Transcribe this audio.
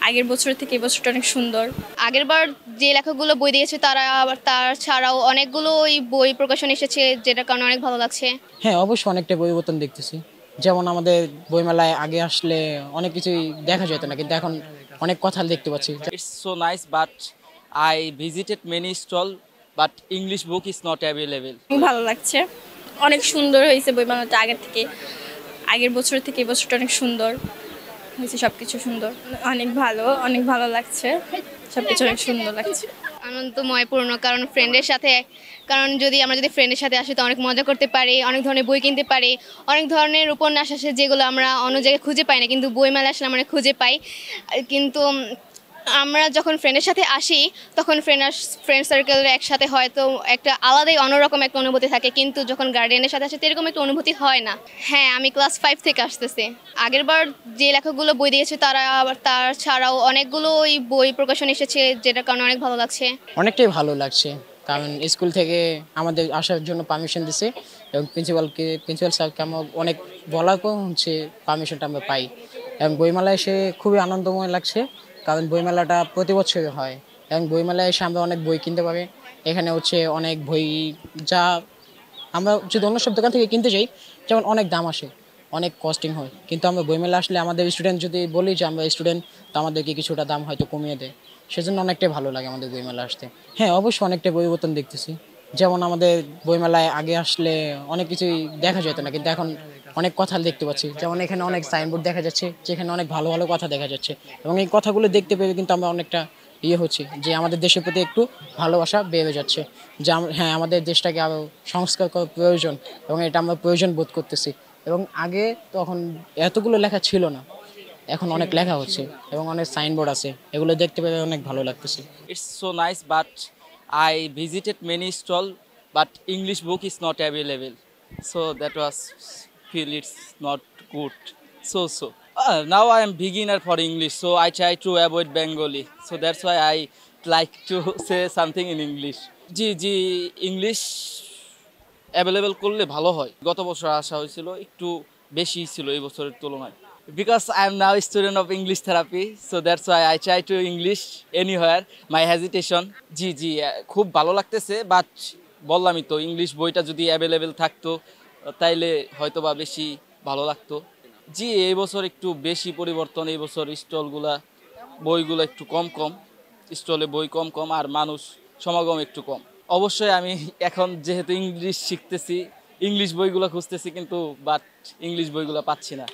আগের বছর থেকে এবছরটা অনেক সুন্দর। আগেরবার যে লেখকগুলো বই দিয়েছে তারা আবার তার ছাড়াও অনেকগুলো ওই বই প্রকাশন এসেছে, যেটার কারণে অনেক ভালো লাগছে। হ্যাঁ, অবশ্যই অনেকটা পরিবর্তন দেখতেছি। যেমন আমাদের বইমেলায় আগে আসলে অনেক কিছুই দেখা যেত না, কিন্তু এখন অনেক কথা দেখতে পাচ্ছি। It's so nice, but I visited many stall, but English book is not available. ভালো লাগছে, অনেক সুন্দর হয়েছে বইমেলাটা আগের থেকে। আগের বছর থেকে এবছরটা অনেক সুন্দর হয়েছে, সবকিছু সুন্দর, অনেক ভালো লাগছে, সবকিছু অনেক সুন্দর লাগছে। আনন্দময়পূর্ণ, কারণ যদি আমরা ফ্রেন্ডের সাথে আসি তো অনেক মজা করতে পারি, অনেক ধরনের বই কিনতে পারি, অনেক ধরনের উপন্যাস আসে যেগুলো আমরা অন্য জায়গায় খুঁজে পাই না, কিন্তু বইমেলা আসলে আমরা খুঁজে পাই। কিন্তু আমরা যখন ফ্রেন্ডের সাথে আসি তখন ফ্রেন্ড সার্কেল একসাথে হয়তো একটা আলাদাই অন্যরকম একটা অনুভূতি থাকে, কিন্তু যখন গার্ডিয়ানের সাথে আসে এরকম একটা অনুভূতি হয় না। হ্যাঁ, আমি ক্লাস 5 থেকে আসতেছি। আগেরবার যে লেখকগুলো বই দিয়েছে তারা আবার তার ছাড়াও অনেকগুলো ওই বই প্রকাশন এসেছে, যেটার কারণে অনেক ভালো লাগছে। অনেকটাই ভালো লাগছে, কারণ স্কুল থেকে আমাদের আসার জন্য পারমিশন দিছে এবং প্রিন্সিপাল স্যারকে আমরা অনেক বলার পর পারমিশনটা আমরা পাই। এবং বইমেলায় এসে খুবই আনন্দময় লাগছে, কারণ বইমেলাটা প্রতি বছরই হয় এবং বইমেলায় এসে আমরা অনেক বই কিনতে পারি। এখানে অনেক বই যা আমরা যদি অন্য সব দোকান থেকে কিনতে যাই, যেমন অনেক দাম আসে, অনেক কস্টিং হয়, কিন্তু আমরা বইমেলা আসলে আমাদের স্টুডেন্ট যদি বলি যে আমরা স্টুডেন্ট, তো আমাদেরকে কিছুটা দাম হয়তো কমিয়ে দেয়, সেজন্য অনেকটাই ভালো লাগে আমাদের বইমেলা আসতে। হ্যাঁ, অবশ্যই অনেকটা পরিবর্তন দেখতেছি। যেমন আমাদের বইমেলায় আগে আসলে অনেক কিছুই দেখা যেত না, কিন্তু এখন অনেক কথা দেখতে পাচ্ছি। যেমন এখানে অনেক সাইনবোর্ড দেখা যাচ্ছে, যেখানে অনেক ভালো ভালো কথা দেখা যাচ্ছে, এবং এই কথাগুলো দেখতে পেয়ে কিন্তু আমরা অনেকটা হচ্ছে যে আমাদের দেশের প্রতি একটু ভালোবাসা বেড়ে যাচ্ছে, যে হ্যাঁ, আমাদের দেশটাকে আরও সংস্কার করা প্রয়োজন, এবং এটা আমরা প্রয়োজন বোধ করতেছি। এবং আগে তখন এতগুলো লেখা ছিল না, এখন অনেক লেখা হচ্ছে এবং অনেক সাইনবোর্ড আছে, এগুলো দেখতে পেয়ে অনেক ভালো লাগতেছে। It's so nice, but I visited many stall, but English book is not available. So that was feel it's not good. So. Now I am beginner for English, so I try to avoid Bengali. So that's why I like to say something in English. G English available করলে ভালো হয়। গত বছর আসা হয়েছিল, একটু বেশি ছিল এই বছরের তুলনায়। Because I am now a student of English therapy, so that's why I try to English anywhere, my hesitation. জি খুব ভালো লাগতেছে, বাট বললামই তো, ইংলিশ বইটা যদি অ্যাভেলেবেল থাকতো তাইলে হয়তো বা বেশি ভালো লাগতো। জি, এই বছর একটু বেশি পরিবর্তন, এই বছর বইগুলো একটু কম, স্টলে বই কম আর মানুষ সমাগম একটু কম। অবশ্যই আমি এখন যেহেতু ইংলিশ শিখতেছি, ইংলিশ বইগুলো খুঁজতেছি, কিন্তু বাট ইংলিশ বইগুলো পাচ্ছি না।